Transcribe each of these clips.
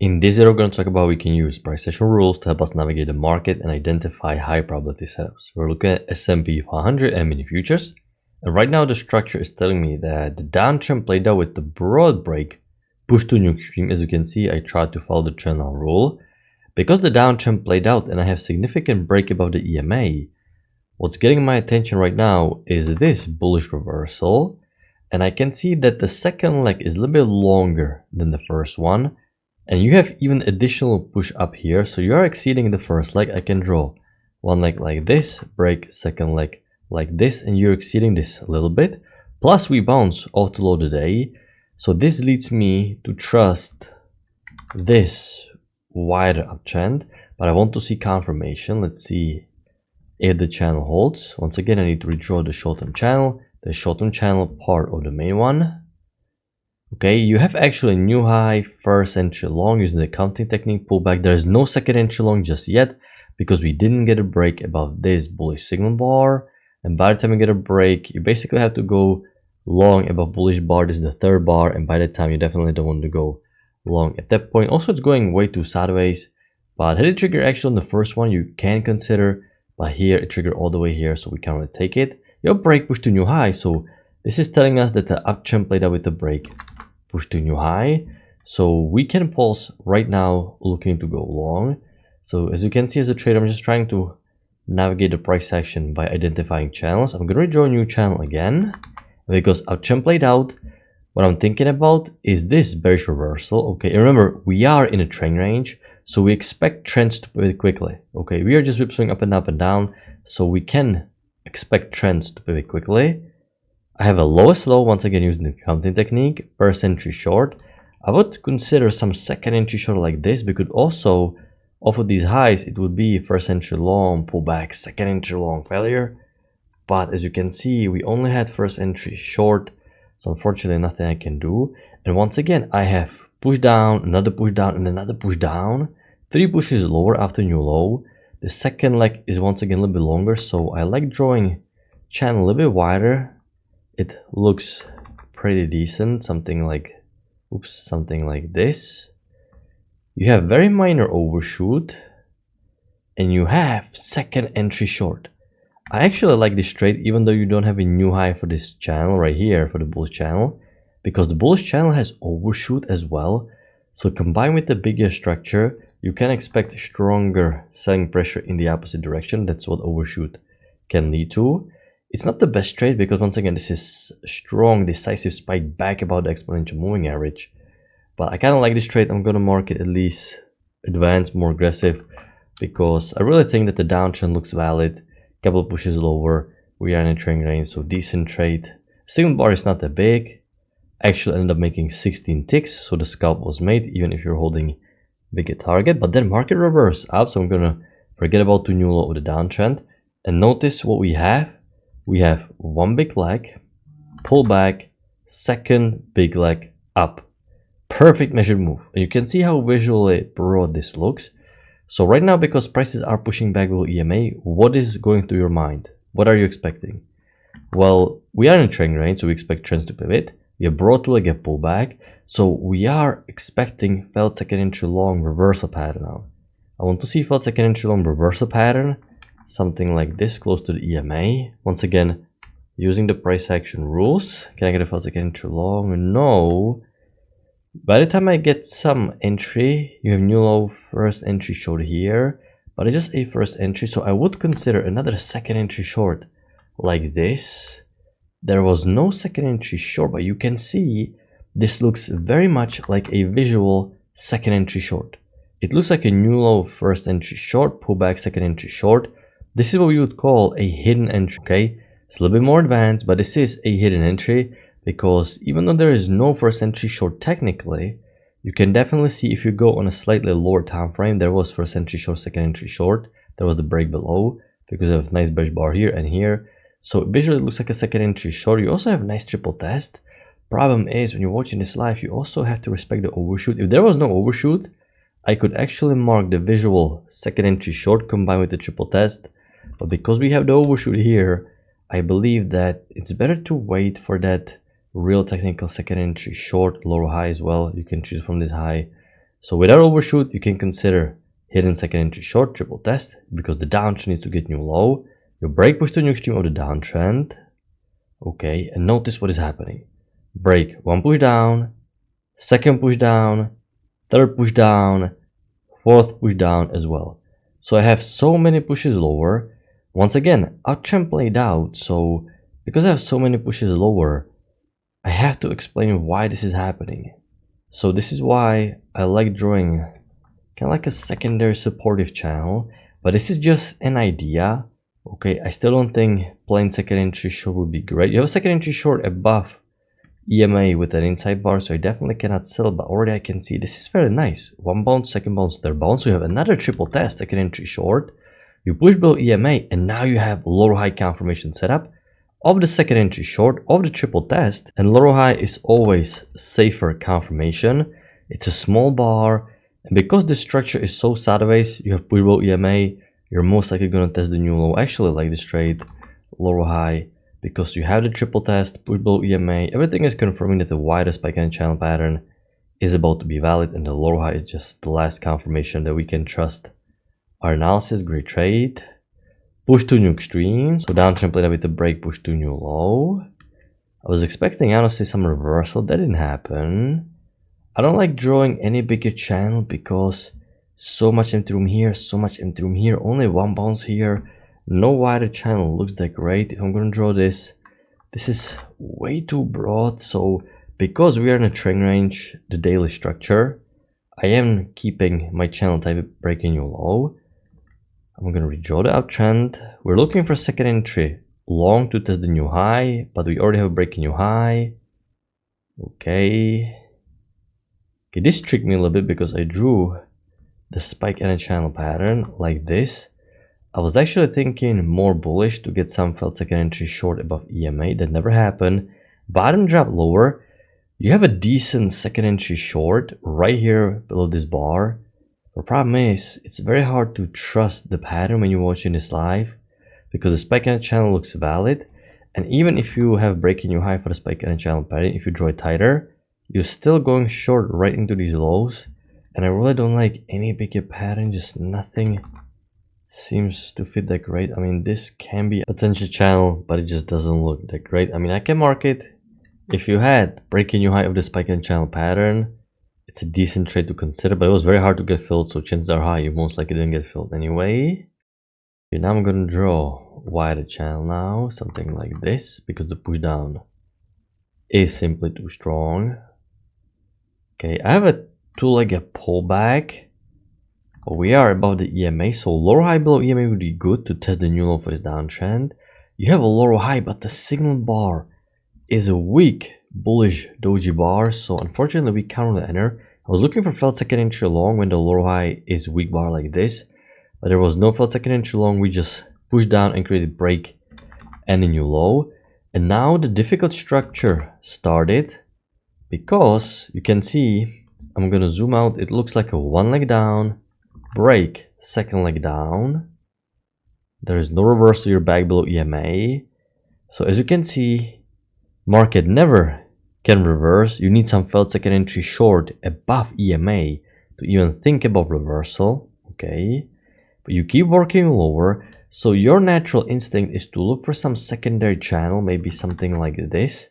In this video, we're going to talk about how we can use price action rules to help us navigate the market and identify high probability setups. We're looking at S&P 500 and mini futures. And right now, the structure is telling me that the downtrend played out with the broad break, pushed to a new extreme. As you can see, I tried to follow the trend line rule. Because the downtrend played out and I have significant break above the EMA, what's getting my attention right now is this bullish reversal. And I can see that the second leg is a little bit longer than the first one. And you have even additional push up here. So you are exceeding the first leg. I can draw one leg like this, break, second leg like this, and you're exceeding this a little bit. Plus we bounce off the low today. So this leads me to trust this wider uptrend, but I want to see confirmation. Let's see if the channel holds. Once again, I need to redraw the short-term channel, part of the main one. Okay, you have actually a new high, first entry long using the counting technique pullback. There is no second entry long just yet because we didn't get a break above this bullish signal bar. And by the time you get a break, you basically have to go long above bullish bar. This is the third bar, and by that time you definitely don't want to go long at that point. Also, it's going way too sideways, but had it trigger action on the first one, you can consider, but here it triggered all the way here, so we can't really take it. Your break pushed to new high, so this is telling us that the uptrend played out with the break, push to new high. So we can pulse right now looking to go long. So as you can see, as a trader, I'm just trying to navigate the price action by identifying channels. I'm going to draw a new channel again because uptrend played out. What I'm thinking about is this bearish reversal. Okay, and remember, we are in a trend range, so we expect trends to pivot quickly. Okay, we are just whipsawing up and down, so we can expect trends to pivot quickly. I have a lowest low, once again using the counting technique, first entry short. I would consider some second entry short like this, because also off of these highs, it would be first entry long, pullback, second entry long failure. But as you can see, we only had first entry short, so unfortunately nothing I can do. And once again, I have push down, another push down, and another push down. 3 pushes lower after new low. The second leg is once again a little bit longer, so I like drawing channel a little bit wider. It looks pretty decent, something like this. You have very minor overshoot, and you have second entry short. I actually like this trade, even though you don't have a new high for this channel right here, for the bullish channel, because the bullish channel has overshoot as well. So combined with the bigger structure, you can expect stronger selling pressure in the opposite direction. That's what overshoot can lead to. It's not the best trade because once again, this is strong, decisive spike back about the exponential moving average. But I kind of like this trade. I'm going to mark it at least advanced, more aggressive, because I really think that the downtrend looks valid. Couple pushes lower, we are in a trend range, so decent trade. Signal bar is not that big. Actually ended up making 16 ticks, so the scalp was made even if you're holding bigger target. But then market reverse up, so I'm going to forget about the new low of the downtrend. And notice what we have. We have one big leg, pull back, second big leg up. Perfect measured move. And you can see how visually broad this looks. So right now, because prices are pushing back below EMA, what is going through your mind? What are you expecting? Well, we are in a trend range, so we expect trends to pivot. We are broad to get pullback. So we are expecting failed second entry long reversal pattern now. I want to see failed second entry long reversal pattern. Something like this, close to the EMA. Once again, using the price action rules. Can I get a failed second entry long? No. By the time I get some entry, you have new low first entry short here. But it's just a first entry, so I would consider another second entry short like this. There was no second entry short, but you can see this looks very much like a visual second entry short. It looks like a new low first entry short, pullback second entry short. This is what we would call a hidden entry, okay? It's a little bit more advanced, but this is a hidden entry because even though there is no first entry short technically, you can definitely see if you go on a slightly lower time frame, there was first entry short, second entry short. There was the break below because of a nice bearish bar here and here. So visually it looks like a second entry short. You also have a nice triple test. Problem is, when you're watching this live, you also have to respect the overshoot. If there was no overshoot, I could actually mark the visual second entry short combined with the triple test. But because we have the overshoot here, I believe that it's better to wait for that real technical second entry short, lower high as well. You can choose from this high So with that overshoot, you can consider hitting second entry short, triple test, because the downtrend needs to get new low. Your break push to new extreme of the downtrend. Okay, and notice what is happening. Break, one push down, second push down, third push down, fourth push down as well. So I have so many pushes lower. Once again, uptrend played out, so because I have so many pushes lower, I have to explain why this is happening. So this is why I like drawing kind of like a secondary supportive channel, but this is just an idea. Okay, I still don't think playing second entry short would be great. You have a second entry short above EMA with an inside bar, so I definitely cannot sell, but already I can see this is very nice. One bounce, second bounce, third bounce. So you have another triple test, second entry short. You push below EMA, and now you have lower high confirmation setup of the second entry short of the triple test. And lower high is always safer confirmation. It's a small bar, and because the structure is so sideways, you have push below EMA, you're most likely going to test the new low. Actually like this trade, lower high, because you have the triple test, push below EMA, everything is confirming that the wider spike and channel pattern is about to be valid, and the lower high is just the last confirmation that we can trust our analysis. Great trade. Push to new extreme, so downtrend played with the break, push to new low. I was expecting honestly some reversal, that didn't happen. I don't like drawing any bigger channel because so much empty room here, so much empty room here, only one bounce here, no wider channel. Looks that great. If I'm gonna draw this, this is way too broad. So because we are in a trend range, the daily structure, I am keeping my channel type breaking new low. I'm gonna redraw the uptrend. We're looking for second entry long to test the new high, but we already have a breaking new high. Okay, this tricked me a little bit because I drew the spike and a channel pattern like this. I was actually thinking more bullish to get some felt second entry short above EMA. That never happened. Bottom drop lower. You have a decent second entry short right here below this bar. The problem is it's very hard to trust the pattern when you're watching this live, because the spike and a channel looks valid, and even if you have breaking new high for the spike and a channel pattern, if you draw it tighter, you're still going short right into these lows. And I really don't like any bigger pattern, just nothing seems to fit that great. I mean, this can be a potential channel, but it just doesn't look that great. I mean, I can mark it. If you had breaking new high of the spike and channel pattern, it's a decent trade to consider, but it was very hard to get filled, so chances are high you most likely didn't get filled anyway. Okay, now I'm gonna draw wider channel now, something like this, because the push down is simply too strong. Okay, I have a two-legged pullback. We are above the EMA, so lower high below EMA would be good to test the new low for this downtrend. You have a lower high, but the signal bar is a weak bullish doji bar, so unfortunately we cannot enter. I was looking for felt second entry long when the lower high is weak bar like this, but there was no felt second entry long. We just pushed down and created break and a new low, and now the difficult structure started, because you can see, I'm gonna zoom out, it looks like a one leg down, break, second leg down. There is no reversal, you're back below EMA. So as you can see, market never can reverse. You need some felt second entry short above EMA to even think about reversal. Okay, but you keep working lower, so your natural instinct is to look for some secondary channel, maybe something like this.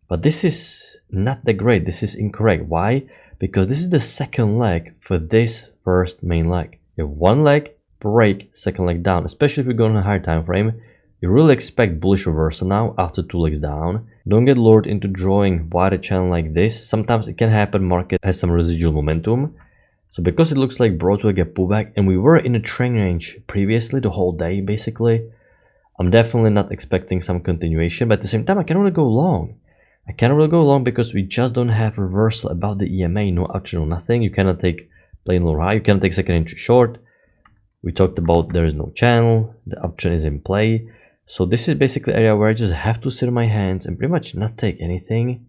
But this is not that great. This is incorrect. Why? Because this is the second leg for this first main leg. You have one leg, break, second leg down. Especially if you go on a higher time frame, you really expect bullish reversal now after two legs down. Don't get lured into drawing wider channel like this. Sometimes it can happen. Market has some residual momentum. So because it looks like broad leg pullback, and we were in a trend range previously the whole day basically, I'm definitely not expecting some continuation. But at the same time, I can't really go long. I can't really go long because we just don't have reversal above the EMA, no uptrend, no nothing. You cannot take plain lower high, you cannot take second entry short. We talked about there is no channel, the uptrend is in play. So this is basically an area where I just have to sit on my hands and pretty much not take anything.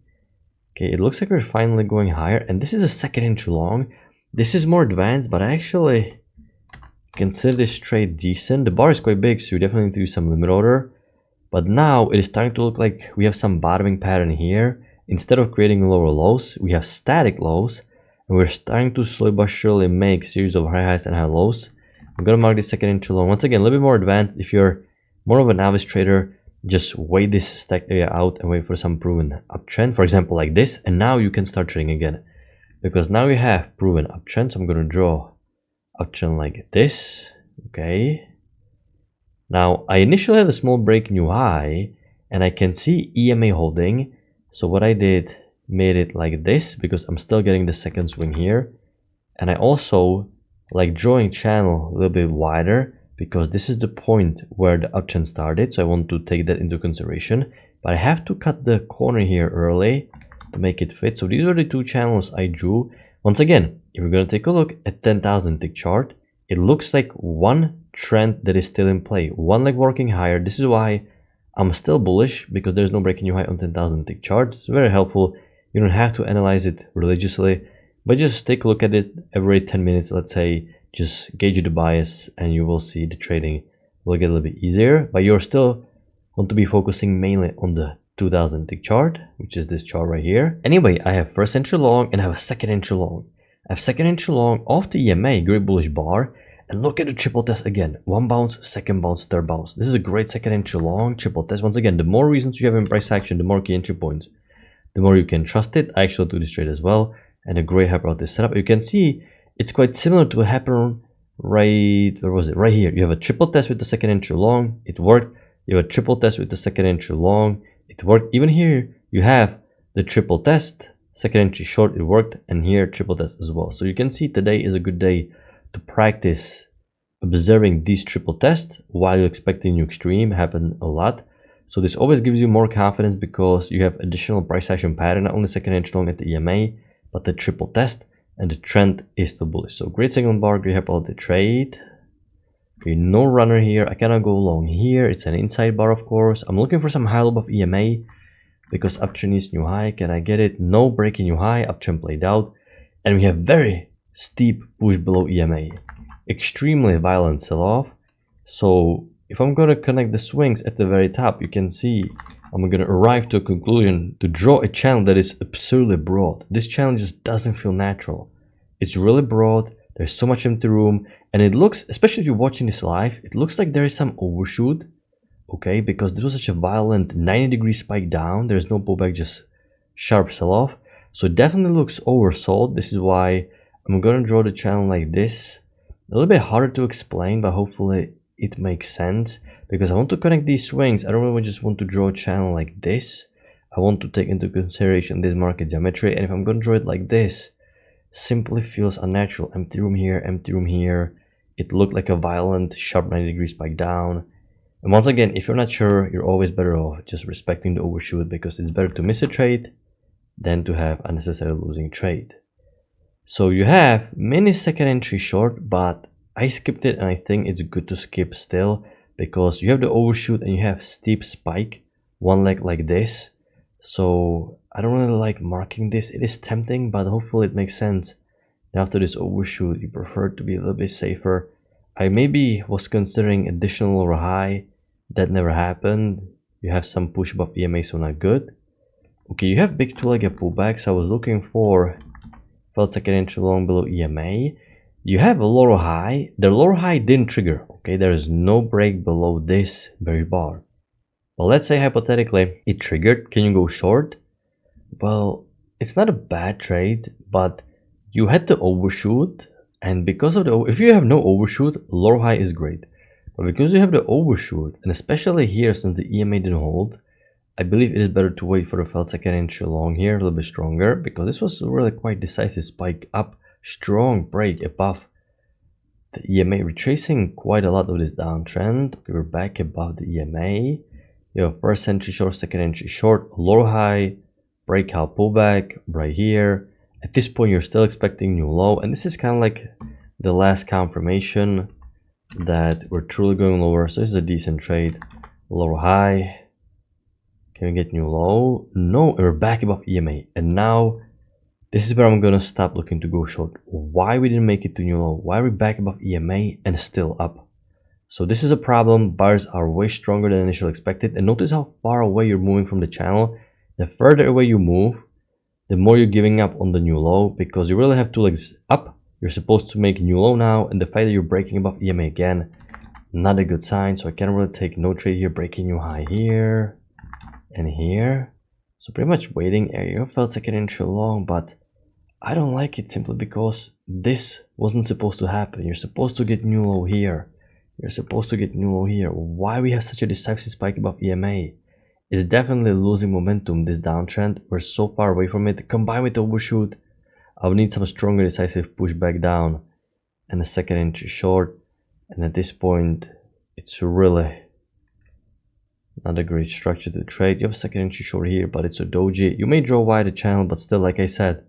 Okay, it looks like we're finally going higher, and this is a second entry long. This is more advanced, but I actually consider this trade decent. The bar is quite big, so you definitely need to do some limit order. But now it is starting to look like we have some bottoming pattern here. Instead of creating lower lows, we have static lows. and we're starting to slowly but surely make series of high highs and high lows. I'm gonna mark this second entry long. Once again, a little bit more advanced. If you're more of a novice trader, just wait this stack area out and wait for some proven uptrend, for example like this, and now you can start trading again, because now you have proven uptrend. So I'm gonna draw uptrend like this. Okay, now I initially had a small break new high and I can see EMA holding. So what I did, made it like this because I'm still getting the second swing here, and I also like drawing channel a little bit wider because this is the point where the uptrend started. So I want to take that into consideration, but I have to cut the corner here early to make it fit. So these are the two channels I drew. Once again, if we're going to take a look at 10,000 tick chart, it looks like one trend that is still in play, one leg working higher. This is why I'm still bullish, because there's no breaking new high on 10,000 tick chart. It's very helpful. You don't have to analyze it religiously, but just take a look at it every 10 minutes, let's say, just gauge the bias and you will see the trading will get a little bit easier. But you're still want to be focusing mainly on the 2000 tick chart, which is this chart right here. Anyway, I have first entry long and I have a second entry long. I have second entry long off the EMA, great bullish bar, and look at the triple test again. One bounce, second bounce, third bounce. This is a great second entry long triple test. Once again, the more reasons you have in price action, the more key entry points, the more you can trust it. I actually do this trade as well, and a great hyper setup. You can see it's quite similar to what happened right, where was it? Right here. You have a triple test with the second entry long, it worked. You have a triple test with the second entry long, it worked. Even here, you have the triple test, second entry short, it worked, and here triple test as well. So you can see today is a good day to practice observing these triple tests while you're expecting new extreme. Happen a lot. So this always gives you more confidence because you have additional price action pattern, not only second entry long at the EMA, but the triple test, and the trend is still bullish. So great signal bar, great help out the trade. Okay, no runner here. I cannot go long here. It's an inside bar, of course. I'm looking for some high low of EMA because uptrend is new high. Can I get it? No, breaking new high. Uptrend played out, and we have very steep push below EMA, extremely violent sell-off. So if I'm going to connect the swings at the very top, you can see I'm going to arrive to a conclusion to draw a channel that is absurdly broad. This channel just doesn't feel natural. It's really broad. There's so much empty room, and it looks, especially if you're watching this live, it looks like there is some overshoot. Okay, because this was such a violent 90-degree spike down. There's no pullback, just sharp sell-off. So it definitely looks oversold. This is why I'm going to draw the channel like this. A little bit harder to explain, but hopefully it makes sense, because I want to connect these swings. I don't really just want to draw a channel like this. I want to take into consideration this market geometry, and if I'm going to draw it like this, simply feels unnatural. Empty room here, empty room here. It looked like a violent sharp 90-degree spike down. And once again, if you're not sure, you're always better off just respecting the overshoot, because it's better to miss a trade than to have unnecessarily losing trade. So you have mini second entry short, but I skipped it, and I think it's good to skip still, because you have the overshoot and you have steep spike, one leg like this. So I don't really like marking this. It is tempting, but hopefully it makes sense. And after this overshoot, you prefer to be a little bit safer. I maybe was considering additional lower high. That never happened. You have some push above EMA, so not good. Okay, you have big two-legged pullbacks. I was looking for felt second entry long below EMA. You have a lower high. The lower high didn't trigger. Okay, there is no break below this bearish bar. Well, let's say hypothetically it triggered. Can you go short? Well, it's not a bad trade, but you had the overshoot, and because of the, if you have no overshoot, lower high is great. But because you have the overshoot, and especially here since the EMA didn't hold, I believe it is better to wait for the felt second entry long here, a little bit stronger, because this was really quite decisive spike up, strong break above the EMA, retracing quite a lot of this downtrend. Okay, we're back above the EMA. You have first entry short, second entry short, lower high, breakout pullback right here. At this point, you're still expecting new low, and this is kind of like the last confirmation that we're truly going lower. So this is a decent trade. Lower high. Can we get new low? No, we're back above EMA, and now this is where I'm gonna stop looking to go short. Why we didn't make it to new low? Why are we back above EMA and still up? So this is a problem. Buyers are way stronger than initially expected, and notice how far away you're moving from the channel. The further away you move, the more you're giving up on the new low, because you really have two legs up. You're supposed to make a new low now, and the fact that you're breaking above EMA again, not a good sign. So I can't really take no trade here, breaking new high here and here. So pretty much waiting area. Felt second entry long, but I don't like it simply because this wasn't supposed to happen. You're supposed to get new low here. You're supposed to get new low here. Why we have such a decisive spike above EMA? It's definitely losing momentum, this downtrend. We're so far away from it. Combined with the overshoot, I would need some stronger decisive push back down and a second entry short. And at this point, it's really not a great structure to trade. You have a second entry short here, but it's a doji. You may draw wide the channel, but still, like I said,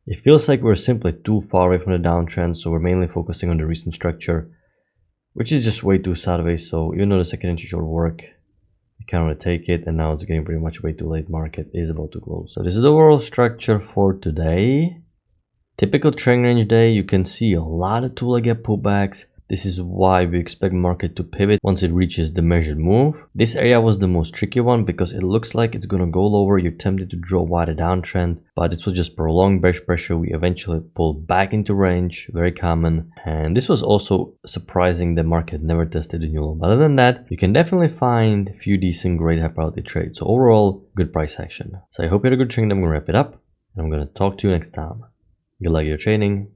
it feels like we're simply too far away from the downtrend. So we're mainly focusing on the recent structure, which is just way too sideways. So even though the second entry short work, you can't really take it, and now it's getting pretty much way too late. Market is about to close. So this is the overall structure for today. Typical trend range day, you can see a lot of two-leg gap pullbacks. This is why we expect market to pivot once it reaches the measured move. This area was the most tricky one because it looks like it's gonna go lower. You're tempted to draw wide a downtrend, but it was just prolonged bearish pressure. We eventually pulled back into range, very common. And this was also surprising. The market never tested the new low. But other than that, you can definitely find a few decent, great high probability trades. So overall, good price action. So I hope you had a good trade. I'm gonna wrap it up, and I'm gonna talk to you next time. Good luck in your trading.